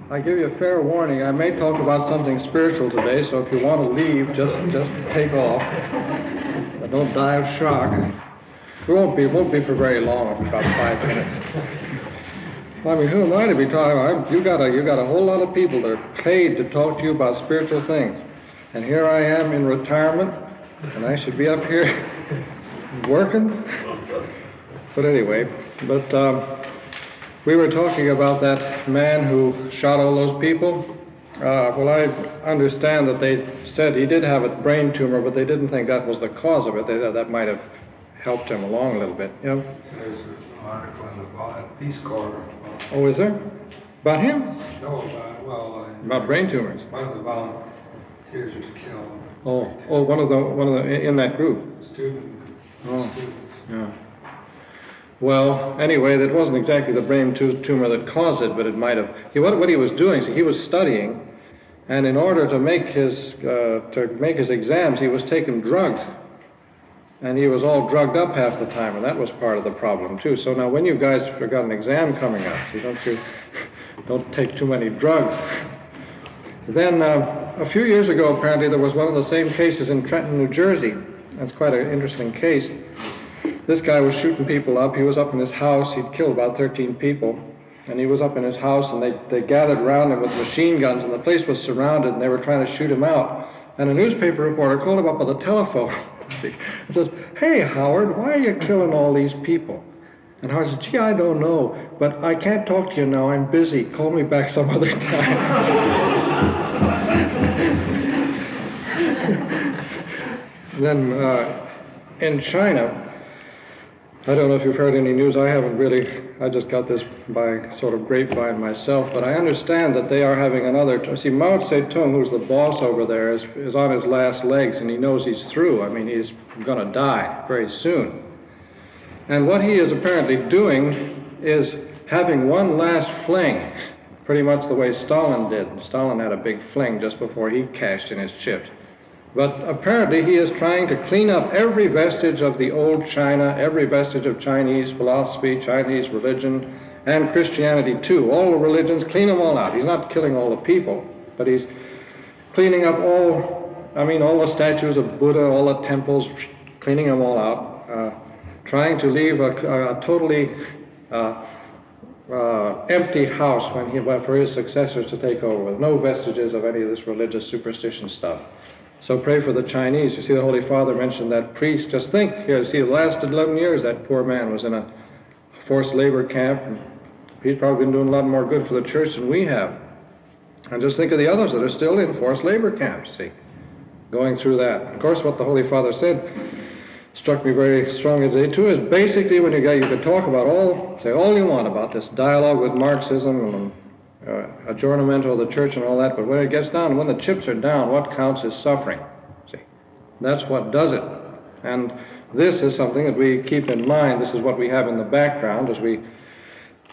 I give you a fair warning. I may talk about something spiritual today, so if you want to leave, just take off. But don't die of shock. It won't be for very long, about 5 minutes. I mean, who am I to be talking about? You got a whole lot of people that are paid to talk to you about spiritual things. And here I am in retirement, and I should be up here working. But anyway, we were talking about that man who shot all those people. Well, I understand that they said he did have a brain tumor, but they didn't think that was the cause of it. They thought that might have helped him along a little bit. There's an article in the Peace Corps. Oh, is there? About him? No, about brain tumors. One of the volunteers was killed. Oh, one of the in that group. Students. Yeah. Well, anyway, that wasn't exactly the brain tumor that caused it, but it might have. What he was doing, he was studying, and in order to make his exams, he was taking drugs, and he was all drugged up half the time, and that was part of the problem too. So now, when you guys have got an exam coming up, don't take too many drugs. Then a few years ago, apparently, there was one of the same cases in Trenton, New Jersey. That's quite an interesting case. This guy was shooting people up. He was up in his house. He'd killed about 13 people. And he was up in his house, and they gathered around him with machine guns, and the place was surrounded, and they were trying to shoot him out. And a newspaper reporter called him up on the telephone and says, "Hey, Howard, why are you killing all these people?" And Howard said, "Gee, I don't know, but I can't talk to you now. I'm busy. Call me back some other time." Then in China, I don't know if you've heard any news. I haven't really. I just got this by sort of grapevine myself, but I understand that they are having another. See, Mao Zedong, who's the boss over there, is on his last legs, and he knows he's through. I mean, he's going to die very soon. And what he is apparently doing is having one last fling, pretty much the way Stalin did. Stalin had a big fling just before he cashed in his chips. But apparently he is trying to clean up every vestige of the old China, every vestige of Chinese philosophy, Chinese religion, and Christianity too. All the religions, clean them all out. He's not killing all the people, but he's cleaning up all the statues of Buddha, all the temples, cleaning them all out, trying to leave a totally empty house for his successors to take over, with no vestiges of any of this religious superstition stuff. So pray for the Chinese. You see, the Holy Father mentioned that priest. Just think, here, see, the last 11 years that poor man was in a forced labor camp, and he's probably been doing a lot more good for the church than we have. And just think of the others that are still in forced labor camps, see, going through that. Of course, what the Holy Father said struck me very strongly today, too, is basically when you could talk about say all you want about this dialogue with Marxism and adjournamento of the church and all that, but when it gets down, when the chips are down, what counts is suffering. See, that's what does it. And this is something that we keep in mind. This is what we have in the background as we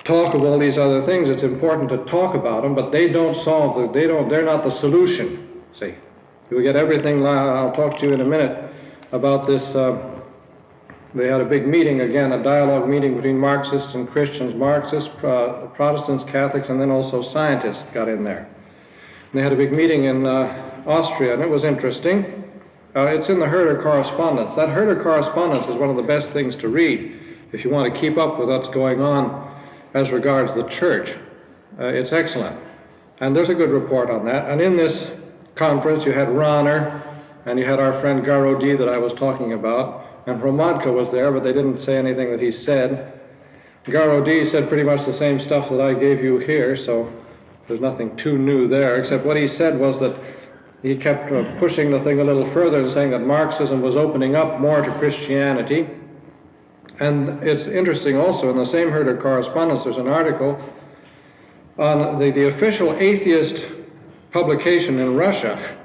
talk of all these other things. It's important to talk about them, but they don't solve they're not the solution. See, you get everything. I'll talk to you in a minute about this. They had a big meeting again, a dialogue meeting between Marxists and Christians, Marxists, Protestants, Catholics, and then also scientists got in there. And they had a big meeting in Austria, and it was interesting. It's in the Herder Correspondence. That Herder Correspondence is one of the best things to read if you want to keep up with what's going on as regards the church. It's excellent. And there's a good report on that. And in this conference, you had Rahner, and you had our friend Garodi that I was talking about. And Hromadka was there, but they didn't say anything that he said. Garodi said pretty much the same stuff that I gave you here, so there's nothing too new there, except what he said was that he kept pushing the thing a little further and saying that Marxism was opening up more to Christianity. And it's interesting also, in the same Herder Correspondence, there's an article on the official atheist publication in Russia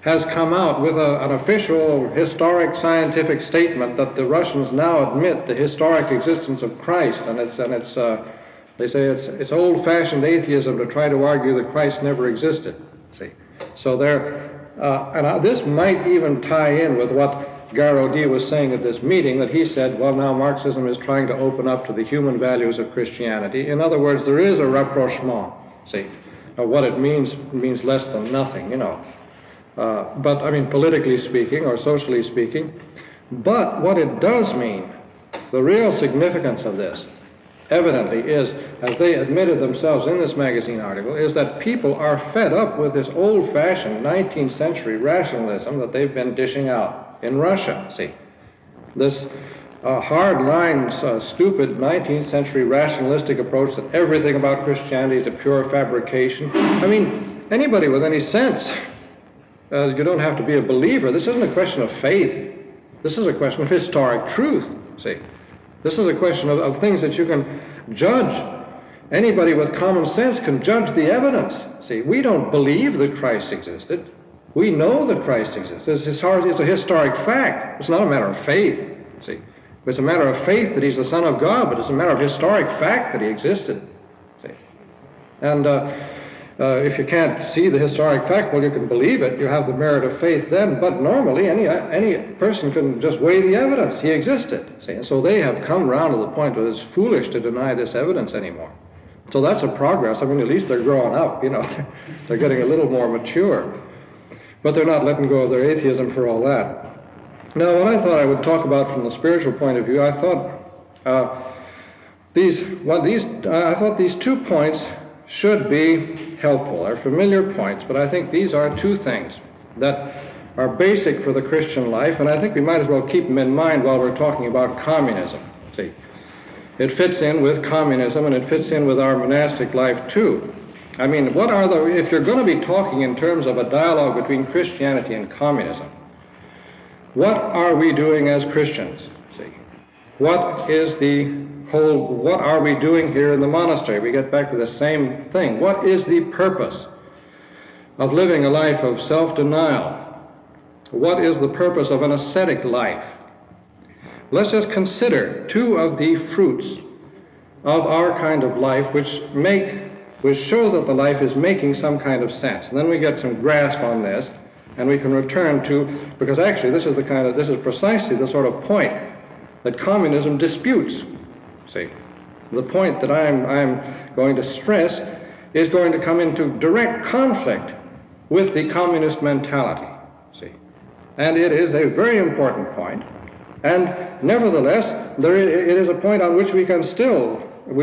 has come out with an official historic scientific statement that the Russians now admit the historic existence of Christ, and they say it's old-fashioned atheism to try to argue that Christ never existed. See, so this might even tie in with what Garodi was saying at this meeting, that he said, well, now Marxism is trying to open up to the human values of Christianity. In other words, there is a rapprochement. See, what it means less than nothing, you know. But I mean, politically speaking or socially speaking. But what it does mean, the real significance of this, evidently, is, as they admitted themselves in this magazine article, is that people are fed up with this old-fashioned 19th century rationalism that they've been dishing out in Russia, see. This hard-line, stupid 19th century rationalistic approach that everything about Christianity is a pure fabrication. I mean, anybody with any sense, you don't have to be a believer. This isn't a question of faith. This is a question of historic truth, see. This is a question of things that you can judge. Anybody with common sense can judge the evidence. See, we don't believe that Christ existed. We know that Christ exists. It's a historic fact. It's not a matter of faith. See, it's a matter of faith that he's the Son of God, but it's a matter of historic fact that he existed. See, and if you can't see the historic fact, well, you can believe it. You have the merit of faith then. But normally, any person can just weigh the evidence. He existed. See, and so they have come round to the point where it's foolish to deny this evidence anymore. So that's a progress. I mean, at least they're growing up. You know, they're getting a little more mature. But they're not letting go of their atheism for all that. Now, what I thought I would talk about from the spiritual point of view, I thought these 2 points should be helpful. They're familiar points, but I think these are 2 things that are basic for the Christian life, and I think we might as well keep them in mind while we're talking about communism. See, it fits in with communism, and it fits in with our monastic life too. I mean, if you're going to be talking in terms of a dialogue between Christianity and communism, what are we doing as Christians? See, what are we doing here in the monastery? We get back to the same thing. What is the purpose of living a life of self-denial? What is the purpose of an ascetic life? Let's just consider 2 of the fruits of our kind of life which show that the life is making some kind of sense. And then we get some grasp on this, and we can return to, because actually this is precisely the sort of point that communism disputes. See, the point that I'm going to stress is going to come into direct conflict with the communist mentality. See, and it is a very important point, and nevertheless, it is a point on which we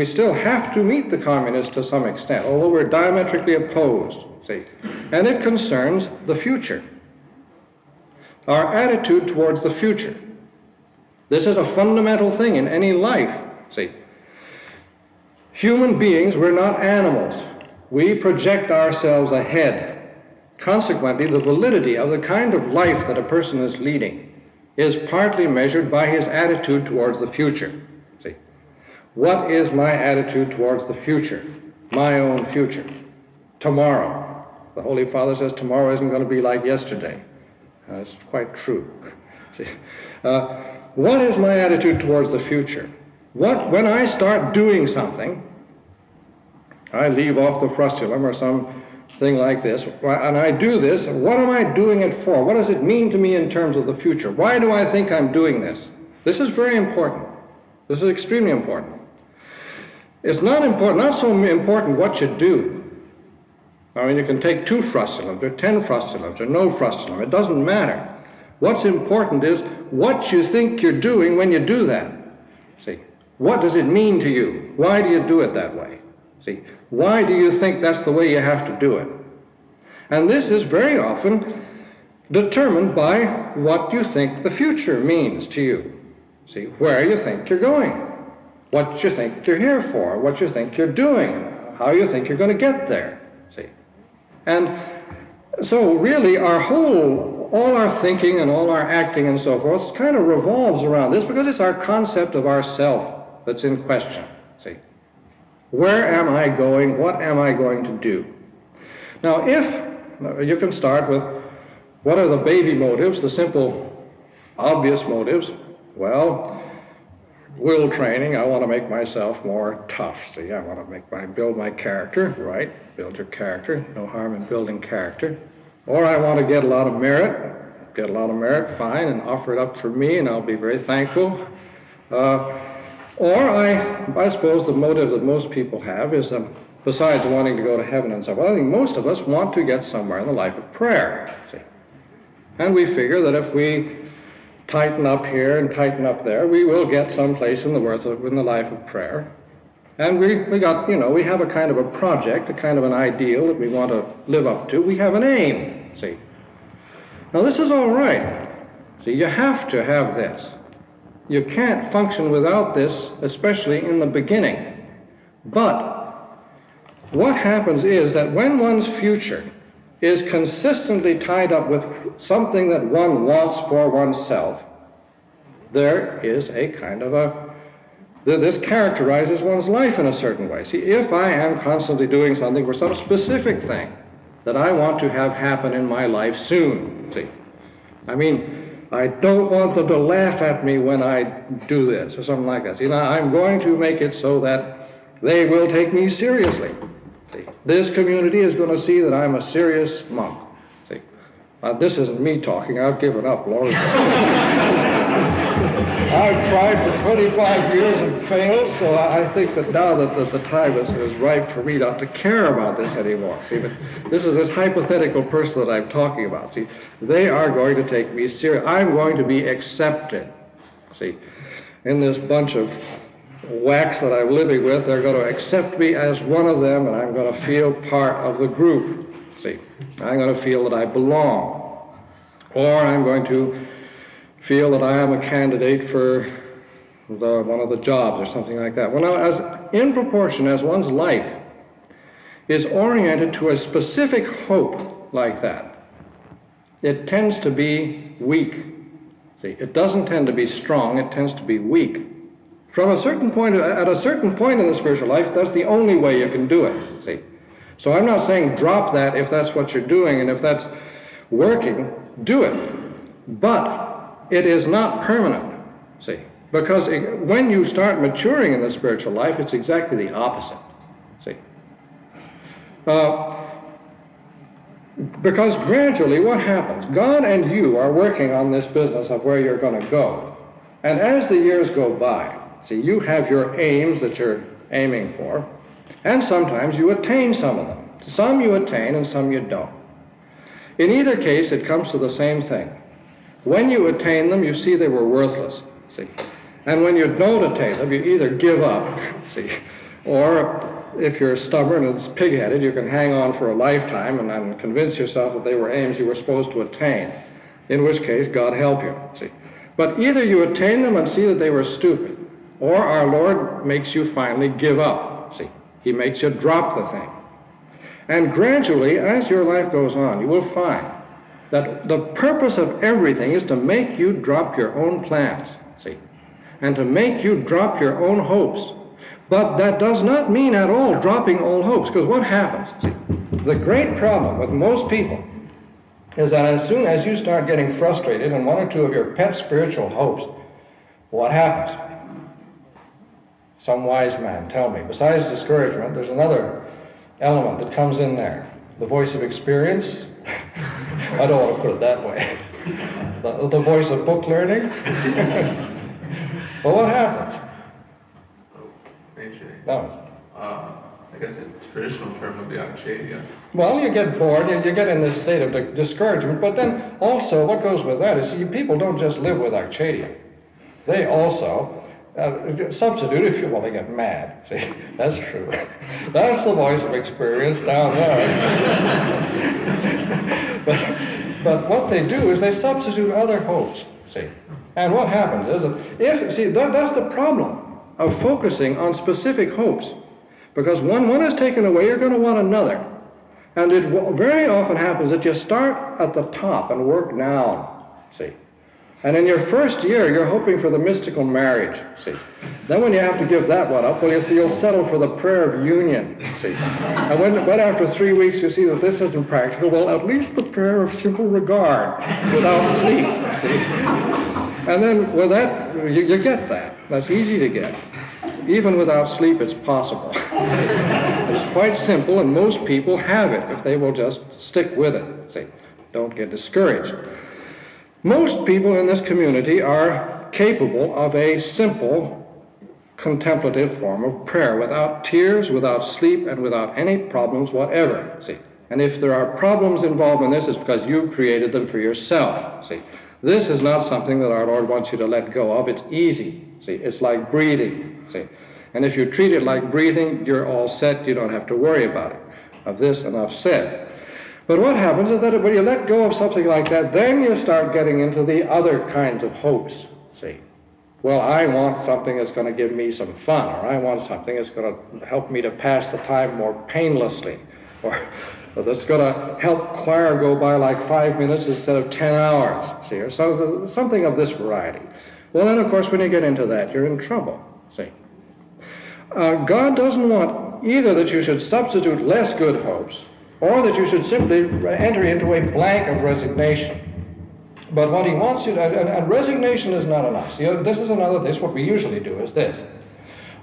still have to meet the communists to some extent, although we're diametrically opposed. See, and it concerns the future, our attitude towards the future. This is a fundamental thing in any life. See, human beings, we're not animals. We project ourselves ahead. Consequently, the validity of the kind of life that a person is leading is partly measured by his attitude towards the future. See, what is my attitude towards the future, my own future? Tomorrow. The Holy Father says tomorrow isn't going to be like yesterday. That's quite true. See, what is my attitude towards the future? When I start doing something, I leave off the frustulum or something like this, and I do this, what am I doing it for? What does it mean to me in terms of the future? Why do I think I'm doing this? This is very important. This is extremely important. It's not so important what you do. I mean, you can take 2 frustulums, or 10 frustulums, or no frustulum. It doesn't matter. What's important is what you think you're doing when you do that. See, what does it mean to you? Why do you do it that way? See, why do you think that's the way you have to do it? And this is very often determined by what you think the future means to you. See, where you think you're going, what you think you're here for, what you think you're doing, how you think you're going to get there. See, and so really all our thinking and all our acting and so forth kind of revolves around this, because it's our concept of ourself that's in question. See, where am I going? What am I going to do? Now, if you can start with what are the baby motives, the simple, obvious motives? Well, will training. I want to make myself more tough. See, I want to build my character, right? Build your character. No harm in building character. Or I want to get a lot of merit. Get a lot of merit, fine, and offer it up for me, and I'll be very thankful. Or I suppose the motive that most people have is besides wanting to go to heaven and so on? Well, I think most of us want to get somewhere in the life of prayer, see. And we figure that if we tighten up here and tighten up there, we will get someplace in the life of prayer. And we have a kind of a project, a kind of an ideal that we want to live up to. We have an aim, see. Now this is all right. See, you have to have this. You can't function without this, especially in the beginning. But what happens is that when one's future is consistently tied up with something that one wants for oneself, there is a kind of this characterizes one's life in a certain way. See, if I am constantly doing something for some specific thing that I want to have happen in my life soon, see, I mean, I don't want them to laugh at me when I do this or something like that. See, now I'm going to make it so that they will take me seriously. See, this community is going to see that I'm a serious monk. See, this isn't me talking. I've given up, Lord. I've tried for 25 years and failed, so I think that now that the time is ripe for me not to care about this anymore. See, but this is this hypothetical person that I'm talking about. See, they are going to take me serious. I'm going to be accepted. See, in this bunch of whacks that I'm living with, they're going to accept me as one of them, and I'm going to feel part of the group. See, I'm going to feel that I belong, or I'm going to feel that I am a candidate for one of the jobs or something like that. Well, now, in proportion as one's life is oriented to a specific hope like that, it tends to be weak. See, it doesn't tend to be strong, it tends to be weak. From a certain point, at a certain point in the spiritual life, that's the only way you can do it, see. So I'm not saying drop that if that's what you're doing, and if that's working, do it. But it is not permanent, see, because when you start maturing in the spiritual life, it's exactly the opposite, see. Because gradually what happens? God and you are working on this business of where you're going to go. And as the years go by, see, you have your aims that you're aiming for, and sometimes you attain some of them. Some you attain and some you don't. In either case, it comes to the same thing. When you attain them, you see they were worthless, see. And when you don't attain them, you either give up, see, or if you're stubborn and pig-headed, you can hang on for a lifetime and then convince yourself that they were aims you were supposed to attain, in which case, God help you, see. But either you attain them and see that they were stupid, or our Lord makes you finally give up, see. He makes you drop the thing. And gradually, as your life goes on, you will find that the purpose of everything is to make you drop your own plans, see, and to make you drop your own hopes. But that does not mean at all dropping all hopes, because what happens? See, the great problem with most people is that as soon as you start getting frustrated in one or two of your pet spiritual hopes, what happens? Some wise man, tell me, besides discouragement, there's another element that comes in there. The voice of experience. I don't want to put it that way. The voice of book learning. Well, what happens? No. I guess the traditional term would be akshaya. Well, you get bored, you get in this state of discouragement, but then also what goes with that is, see, people don't just live with akshaya. They also substitute if you want to get mad. See, that's true. That's the voice of experience down there. but what they do is they substitute other hopes. See, and what happens is that's the problem of focusing on specific hopes, because when one is taken away, you're going to want another, and it very often happens that you start at the top and work down. See. And in your first year, you're hoping for the mystical marriage, see. Then when you have to give that one up, well, you see, you'll settle for the prayer of union, see. And when after 3 weeks you see that this isn't practical, well, at least the prayer of simple regard without sleep, see. And then with that, you get that. That's easy to get. Even without sleep, it's possible. It's quite simple, and most people have it if they will just stick with it, see. Don't get discouraged. Most people in this community are capable of a simple contemplative form of prayer, without tears, without sleep, and without any problems whatever, see. And if there are problems involved in this, it's because you created them for yourself, see. This is not something that our Lord wants you to let go of. It's easy, see. It's like breathing, see. And if you treat it like breathing, you're all set. You don't have to worry about it. Of this, enough said. But what happens is that when you let go of something like that, then you start getting into the other kinds of hopes, see. Well, I want something that's going to give me some fun, or I want something that's going to help me to pass the time more painlessly, or that's going to help choir go by like 5 minutes instead of 10 hours, see, or so, something of this variety. Well, then, of course, when you get into that, you're in trouble, see. God doesn't want either that you should substitute less good hopes, or that you should simply enter into a blank of resignation. But what he wants you to, and resignation is not enough. See, this is another, this, what we usually do is this.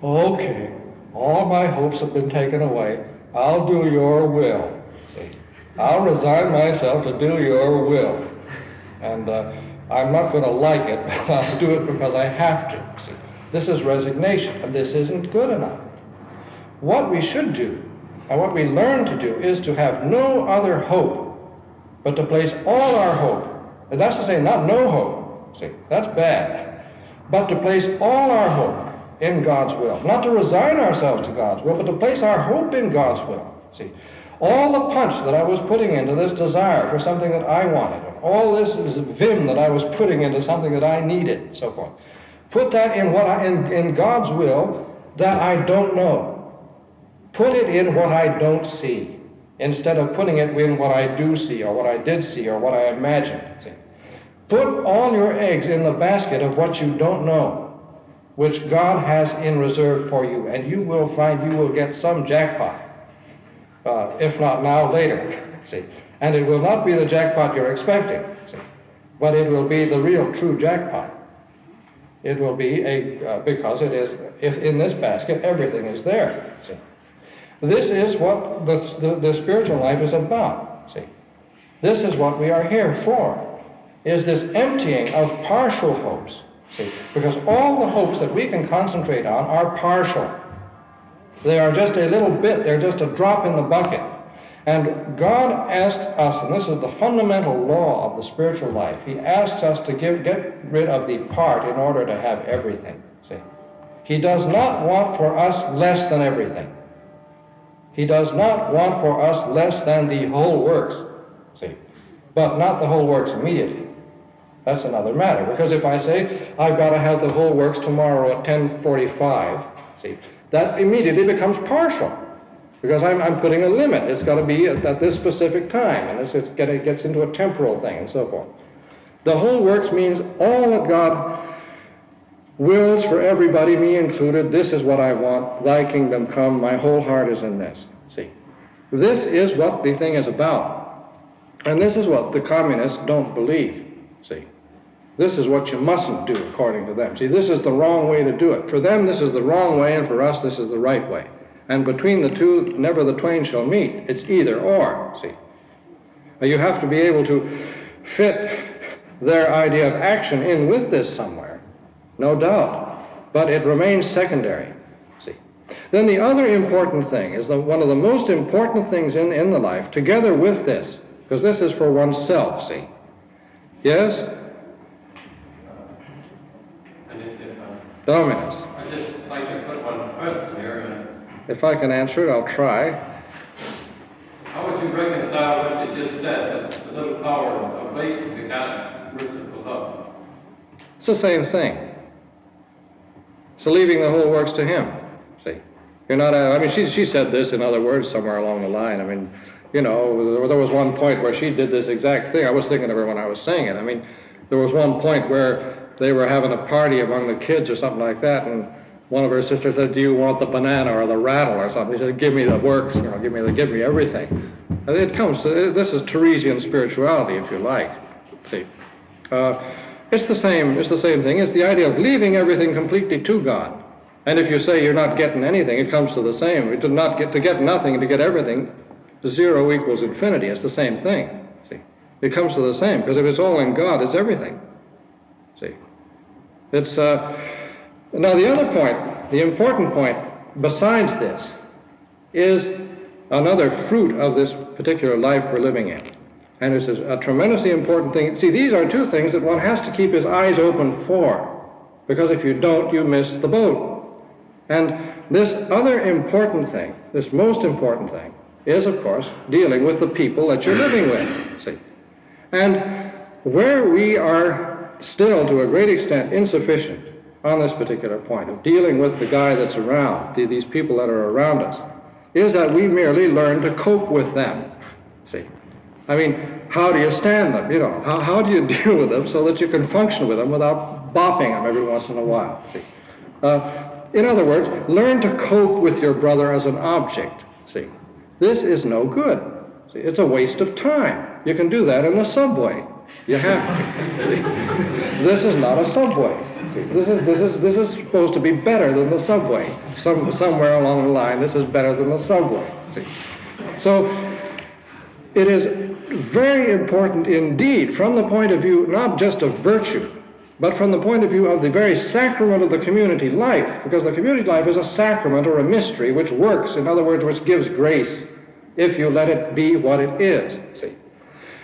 Okay, all my hopes have been taken away. I'll do your will. See, I'll resign myself to do your will. And I'm not going to like it, but I'll do it because I have to. See, this is resignation, and this isn't good enough. What we should do, and what we learn to do, is to have no other hope, but to place all our hope. And that's to say, not no hope, see, that's bad, but to place all our hope in God's will. Not to resign ourselves to God's will, but to place our hope in God's will, see. All the punch that I was putting into this desire for something that I wanted, and all this vim that I was putting into something that I needed, and so forth, put that in in God's will that I don't know. Put it in what I don't see, instead of putting it in what I do see, or what I did see, or what I imagined. See? Put all your eggs in the basket of what you don't know, which God has in reserve for you, and you will find you will get some jackpot, if not now, later. See? And it will not be the jackpot you're expecting, see? But it will be the real, true jackpot. It will be because it is, if in this basket everything is there. See? This is what the spiritual life is about, see. This is what we are here for, is this emptying of partial hopes, see. Because all the hopes that we can concentrate on are partial. They are just a little bit, they're just a drop in the bucket. And God asked us, and this is the fundamental law of the spiritual life, He asks us to get rid of the part in order to have everything, see. He does not want for us less than everything. He does not want for us less than the whole works, see, but not the whole works immediately. That's another matter, because if I say, I've got to have the whole works tomorrow at 10:45, see, that immediately becomes partial, because I'm putting a limit. It's got to be at this specific time, and it gets into a temporal thing, and so forth. The whole works means all that God wills for everybody, me included. This is what I want. Thy kingdom come. My whole heart is in this. See, this is what the thing is about. And this is what the communists don't believe. See, this is what you mustn't do according to them. See, this is the wrong way to do it. For them, this is the wrong way, and for us, this is the right way. And between the two, never the twain shall meet. It's either or, see. Now, you have to be able to fit their idea of action in with this somewhere. No doubt, but it remains secondary, see. Then the other important thing is one of the most important things in the life, together with this, because this is for oneself, see. Yes? Dominus. I'd just like to put one question here. If I can answer it, I'll try. How would you reconcile what you just said, that the little power of faith to God versus the love? It's the same thing. So leaving the whole works to Him, see. You're not, I mean, she said this, in other words, somewhere along the line. I mean, you know, there was one point where she did this exact thing. I was thinking of her when I was saying it. I mean, there was one point where they were having a party among the kids or something like that, and one of her sisters said, do you want the banana or the rattle or something? He said, give me the works, you know, give me everything. And it comes to, this is Theresian spirituality, if you like, see. It's the same thing. It's the idea of leaving everything completely to God. And if you say you're not getting anything, it comes to the same. To get nothing and to get everything, 0 equals infinity. It's the same thing. See, it comes to the same, because if it's all in God, it's everything. See, it's now the other point the important point besides this is another fruit of this particular life we're living in. And it's a tremendously important thing. See, these are two things that one has to keep his eyes open for, because if you don't, you miss the boat. And this other important thing, this most important thing, is, of course, dealing with the people that you're living with, see. And where we are still, to a great extent, insufficient on this particular point of dealing with the guy that's around, these people that are around us, is that we merely learn to cope with them, see. I mean, how do you stand them, you know? How do you deal with them so that you can function with them without bopping them every once in a while, see? In other words, learn to cope with your brother as an object, see. This is no good. See, it's a waste of time. You can do that in the subway. You have to, see. This is not a subway. See, this is supposed to be better than the subway. Somewhere along the line, this is better than the subway, see. So, it is very important indeed from the point of view not just of virtue, but from the point of view of the very sacrament of the community life, because the community life is a sacrament or a mystery which works, in other words, which gives grace if you let it be what it is, see.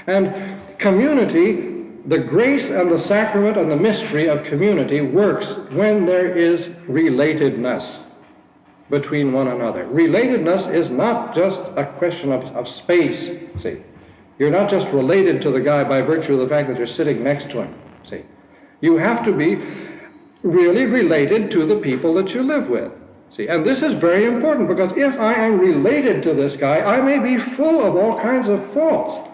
And community, the grace and the sacrament and the mystery of community works when there is relatedness between one another. Relatedness is not just a question of space, see. You're not just related to the guy by virtue of the fact that you're sitting next to him, see. You have to be really related to the people that you live with, see. And this is very important, because if I am related to this guy, I may be full of all kinds of faults,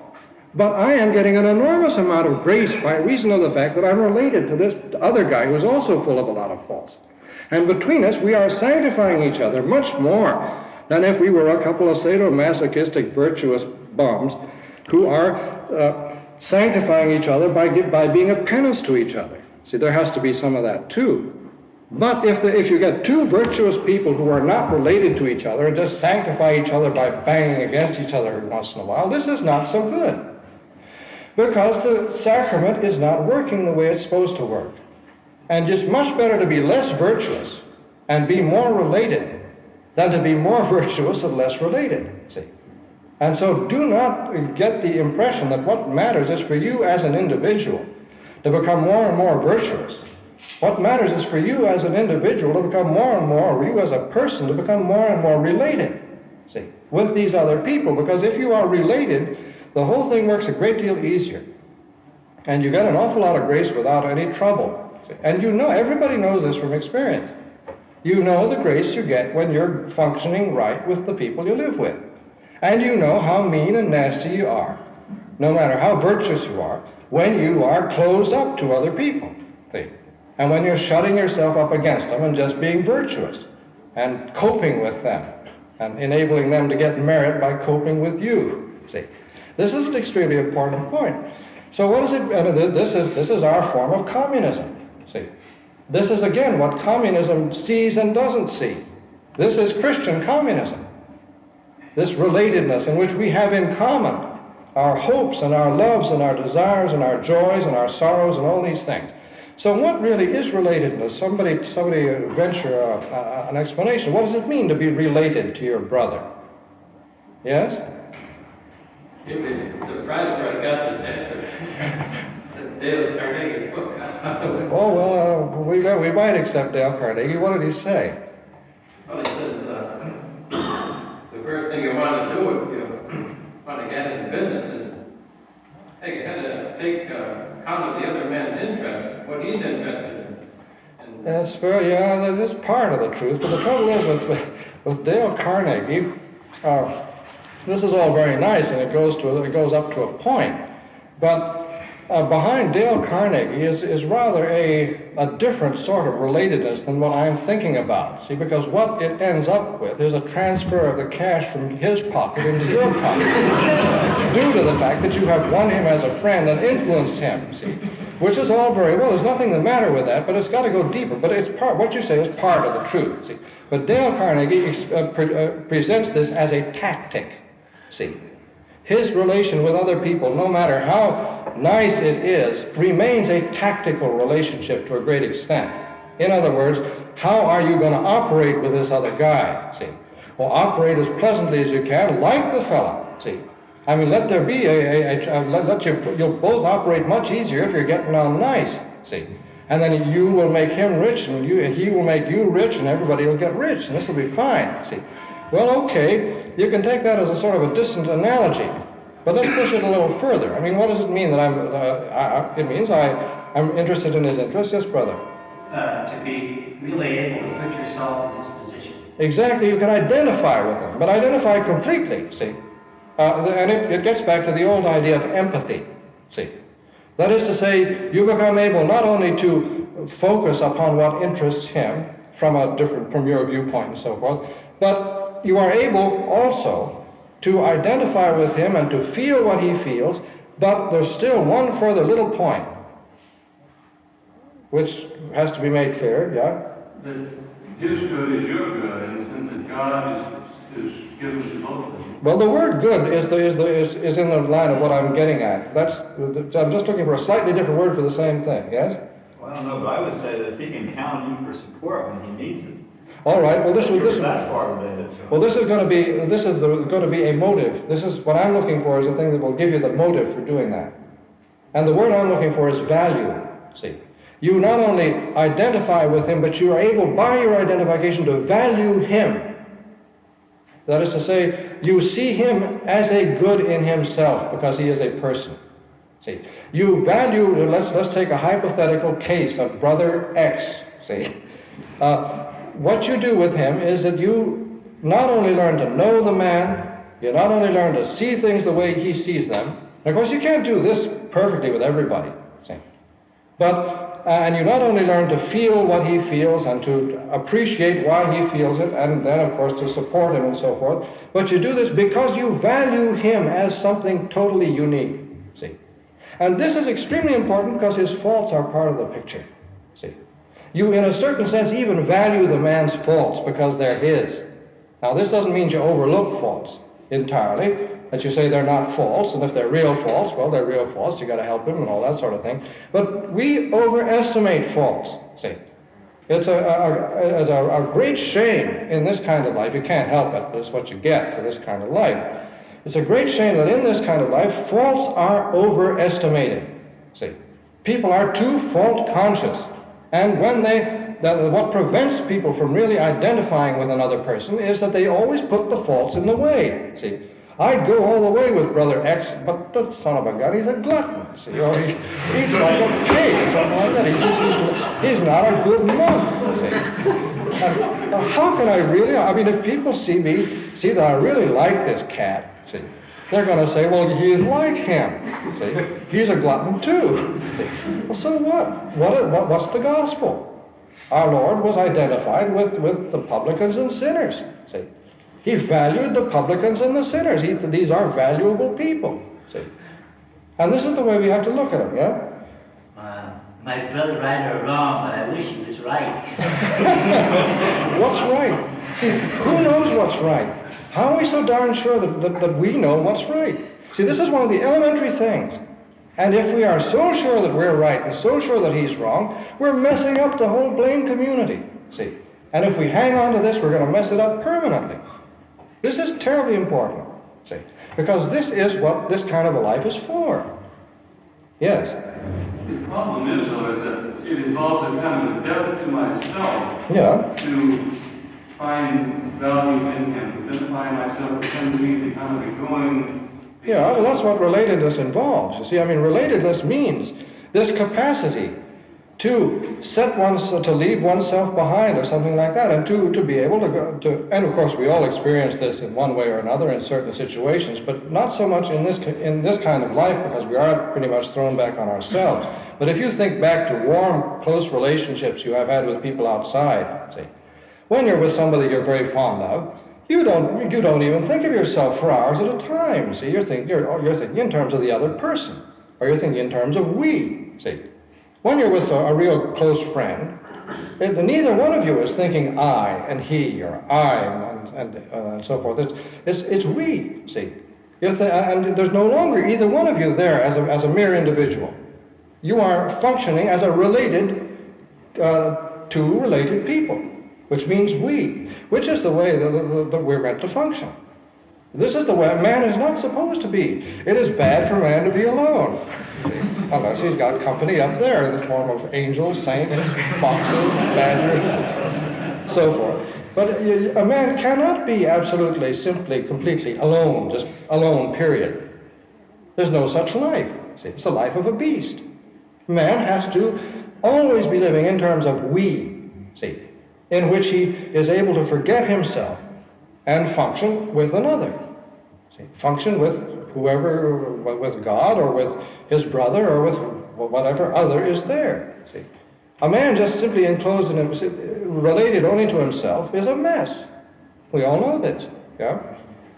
but I am getting an enormous amount of grace by reason of the fact that I'm related to this other guy who's also full of a lot of faults. And between us, we are sanctifying each other much more than if we were a couple of sadomasochistic virtuous bums who are sanctifying each other by being a penance to each other. See, there has to be some of that too. But if you get two virtuous people who are not related to each other and just sanctify each other by banging against each other once in a while, this is not so good. Because the sacrament is not working the way it's supposed to work. And it's much better to be less virtuous and be more related than to be more virtuous and less related, see. And so do not get the impression that what matters is for you as an individual to become more and more virtuous. What matters is for you as an individual to become more and more, or you as a person to become more and more related, see, with these other people. Because if you are related, the whole thing works a great deal easier. And you get an awful lot of grace without any trouble. And you know, everybody knows this from experience. You know the grace you get when you're functioning right with the people you live with. And you know how mean and nasty you are, no matter how virtuous you are, when you are closed up to other people, see? And when you're shutting yourself up against them and just being virtuous and coping with them and enabling them to get merit by coping with you, see? This is an extremely important point. So what is it? This is our form of communism. See, this is again what communism sees and doesn't see. This is Christian communism. This relatedness in which we have in common our hopes and our loves and our desires and our joys and our sorrows and all these things. So what really is relatedness? Somebody venture an explanation. What does it mean to be related to your brother? Yes? You'd be surprised where I got this answer. Dale Carnegie's book. Oh, well, we might accept Dale Carnegie. What did he say? Well, he says, the first thing you want to do if you want to get into business is take account of the other man's interest, what he's interested in. That's very, yeah, that is part of the truth. But the trouble is with Dale Carnegie, this is all very nice and it goes up to a point. But behind Dale Carnegie is rather a different sort of relatedness than what I'm thinking about. See, because what it ends up with is a transfer of the cash from his pocket into your pocket due to the fact that you have won him as a friend and influenced him, see, which is all very well. There's nothing the matter with that, but it's got to go deeper. But it's what you say is part of the truth, see. But Dale Carnegie presents this as a tactic, see. His relation with other people, no matter how nice it is, remains a tactical relationship to a great extent. In other words, how are you going to operate with this other guy? See? Well, operate as pleasantly as you can, like the fellow. See? I mean, let there be you'll both operate much easier if you're getting on nice. See? And then you will make him rich, and he will make you rich, and everybody will get rich, and this will be fine. See? Well, okay, you can take that as a sort of a distant analogy, but let's push it a little further. I mean, what does it mean that it means I'm interested in his interests? Yes, brother? To be really able to put yourself in his position. Exactly, you can identify with him, but identify completely, see? And it gets back to the old idea of empathy, see? That is to say, you become able not only to focus upon what interests him from your viewpoint and so forth, but you are able also to identify with him and to feel what he feels, but there's still one further little point, which has to be made clear, yeah? That his good is your good in the sense that God is given to both of them. Well, the word good is in the line of what I'm getting at. I'm just looking for a slightly different word for the same thing, yes? Well, I don't know, but I would say that if he can count on you for support when he needs it. All right, well, this is going to be a motive. This is what I'm looking for, is a thing that will give you the motive for doing that. And the word I'm looking for is value, see? You not only identify with him, but you are able, by your identification, to value him. That is to say, you see him as a good in himself because he is a person. See, you value. Let's take a hypothetical case of brother X. See, what you do with him is that you not only learn to know the man, you not only learn to see things the way he sees them. And of course, you can't do this perfectly with everybody. See, but and you not only learn to feel what he feels and to appreciate why he feels it, and then, of course, to support him and so forth, but you do this because you value him as something totally unique, see? And this is extremely important because his faults are part of the picture, see? You, in a certain sense, even value the man's faults because they're his. Now, this doesn't mean you overlook faults entirely, that you say they're not faults, and if they're real faults, well, they're real faults, you got to help him and all that sort of thing. But we overestimate faults, see. It's a great shame in this kind of life. You can't help it, but it's what you get for this kind of life. It's a great shame that in this kind of life, faults are overestimated, see. People are too fault conscious, and when what prevents people from really identifying with another person is that they always put the faults in the way, see. I'd go all the way with brother X, but the son of a gun, he's a glutton. See, or he eats like a pig, or something like that. He's not a good monk. See, and how can I really? I mean, if people see that I really like this cat, see, they're going to say, well, he is like him. See, he's a glutton too. See, well, so what? What's the gospel? Our Lord was identified with the publicans and sinners. See. He valued the publicans and the sinners. These are valuable people, see. And this is the way we have to look at them, yeah? My brother right or wrong, but I wish he was right. What's right? See, who knows what's right? How are we so darn sure that we know what's right? See, this is one of the elementary things. And if we are so sure that we're right and so sure that he's wrong, we're messing up the whole blame community, see. And if we hang on to this, we're going to mess it up permanently. This is terribly important, see, because this is what this kind of a life is for. Yes? The problem is, though, is that it involves a kind of a death to myself. Yeah. To find value in him, identify myself with him to be the kind of a going. Yeah, well, that's what relatedness involves. You see, I mean, relatedness means this capacity to leave oneself behind or something like that, and to be able to go to, and of course we all experience this in one way or another in certain situations, but not so much in this kind of life because we are pretty much thrown back on ourselves. But if you think back to warm, close relationships you have had with people outside, see, when you're with somebody you're very fond of, you don't even think of yourself for hours at a time. See, you're thinking in terms of the other person, or you're thinking in terms of we. See. When you're with a real close friend, neither one of you is thinking I and he or I and so forth. It's we, see. And there's no longer either one of you there as a mere individual. You are functioning as a related two related people, which means we, which is the way that we're meant to function. This is the way man is not supposed to be. It is bad for man to be alone, see, unless he's got company up there in the form of angels, saints, foxes, badgers, so forth. But a man cannot be absolutely, simply, completely alone, just alone, period. There's no such life. See, it's the life of a beast. Man has to always be living in terms of we, see, in which he is able to forget himself and function with another. See, function with whoever, with God or with his brother or with whatever other is there. See, a man just simply enclosed in related only to himself is a mess. We all know this. Yeah.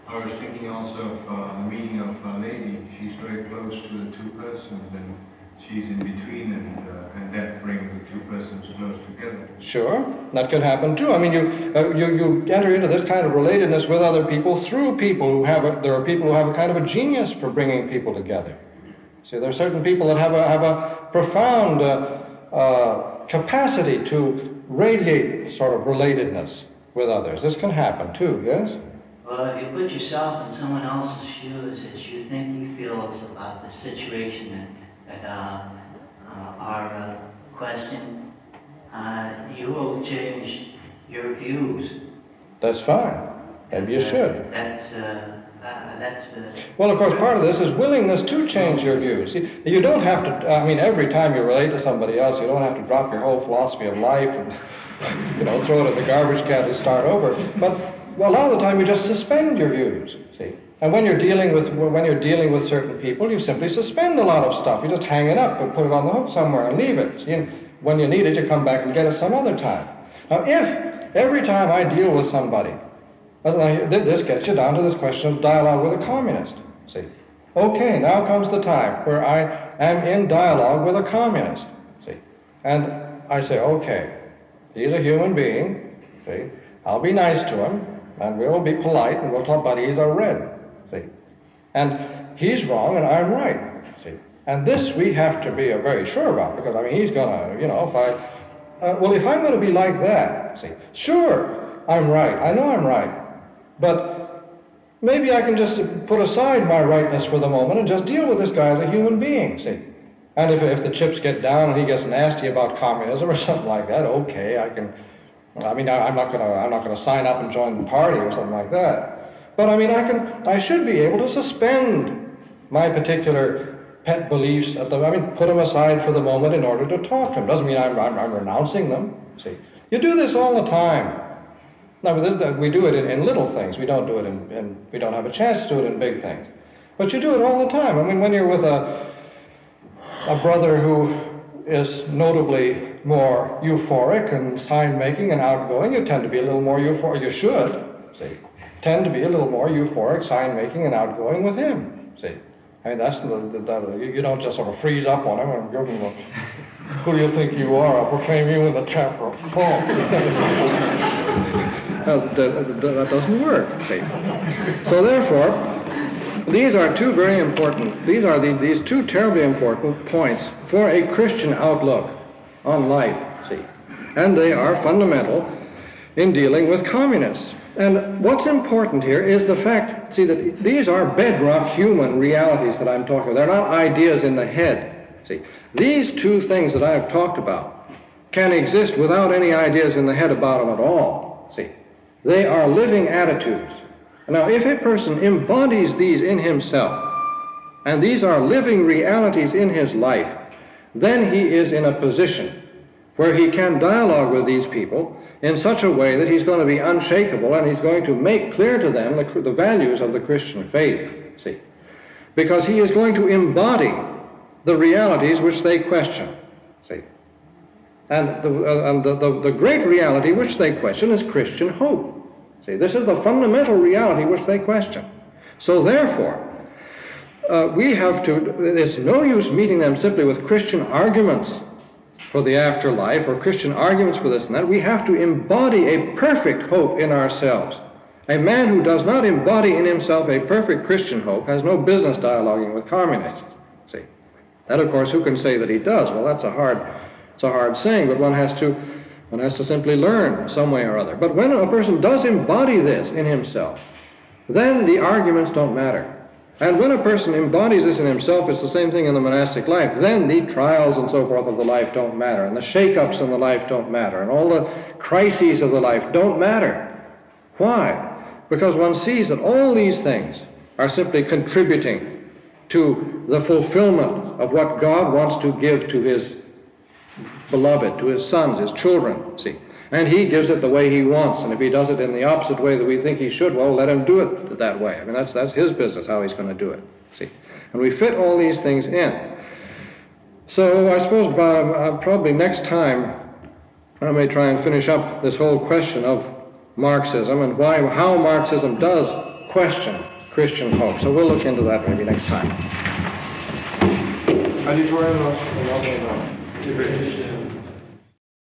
I was thinking also of the meaning of Our Lady. She's very close to the two persons, and she's in between, and that brings the two persons close together. Sure, that can happen too. I mean, you enter into this kind of relatedness with other people through people who have there are people who have a kind of a genius for bringing people together. See, there are certain people that have a profound capacity to radiate sort of relatedness with others. This can happen too, yes? Well, if you put yourself in someone else's shoes as you think he feels about the situation that our question, you will change your views. That's fine. Maybe you should. That's Well, of course, part of this is willingness to change your views. See, you don't have to, I mean, every time you relate to somebody else, you don't have to drop your whole philosophy of life and, throw it in the garbage can and start over. But a lot of the time you just suspend your views, see. And when you're dealing with certain people, you simply suspend a lot of stuff. You just hang it up and put it on the hook somewhere and leave it. See? And when you need it, you come back and get it some other time. Now, if every time I deal with somebody, this gets you down to this question of dialogue with a communist. See, okay, now comes the time where I am in dialogue with a communist. See, and I say, okay, he's a human being. See, I'll be nice to him, and we'll be polite, and we'll talk about he's a red. See, and he's wrong, and I'm right. See, and this we have to be very sure about, because I mean, he's gonna, if I'm going to be like that, see, sure, I'm right. I know I'm right. But maybe I can just put aside my rightness for the moment and just deal with this guy as a human being, see. And if the chips get down and he gets nasty about communism or something like that, okay, I'm not gonna sign up and join the party or something like that. But I mean, I should be able to suspend my particular pet beliefs put them aside for the moment in order to talk to him. Doesn't mean I'm renouncing them, see. You do this all the time. Now, we do it in little things. We don't do it we don't have a chance to do it in big things. But you do it all the time. I mean, when you're with a brother who is notably more euphoric and sign-making and outgoing, you tend to be a little more euphoric. You should, see, tend to be a little more euphoric, sign-making, and outgoing with him, see. I mean, that's you don't just sort of freeze up on him and give him who do you think you are? I'll proclaim you in the chapter of false. That doesn't work, see. So therefore, these are two very important, these two terribly important points for a Christian outlook on life, see. And they are fundamental in dealing with communists. And what's important here is the fact, see, that these are bedrock human realities that I'm talking about. They're not ideas in the head, see. These two things that I've talked about can exist without any ideas in the head about them at all, see. They are living attitudes. Now, if a person embodies these in himself, and these are living realities in his life, then he is in a position where he can dialogue with these people in such a way that he's going to be unshakable, and he's going to make clear to them the values of the Christian faith, see. Because he is going to embody the realities which they question, see. And the great reality which they question is Christian hope. See, this is the fundamental reality which they question. So therefore, it's no use meeting them simply with Christian arguments for the afterlife or Christian arguments for this and that. We have to embody a perfect hope in ourselves. A man who does not embody in himself a perfect Christian hope has no business dialoguing with communists. See, that of course, who can say that he does? Well, that's a hard saying, but one has to One has to simply learn some way or other. But when a person does embody this in himself, then the arguments don't matter. And when a person embodies this in himself, it's the same thing in the monastic life. Then the trials and so forth of the life don't matter, and the shake-ups in the life don't matter, and all the crises of the life don't matter. Why? Because one sees that all these things are simply contributing to the fulfillment of what God wants to give to his beloved, to his sons, his children, see. And he gives it the way he wants, and if he does it in the opposite way that we think he should, well, let him do it that way. I mean, that's his business, how he's going to do it, see. And we fit all these things in. So I suppose probably next time I may try and finish up this whole question of Marxism and how Marxism does question Christian hope. So we'll look into that maybe next time.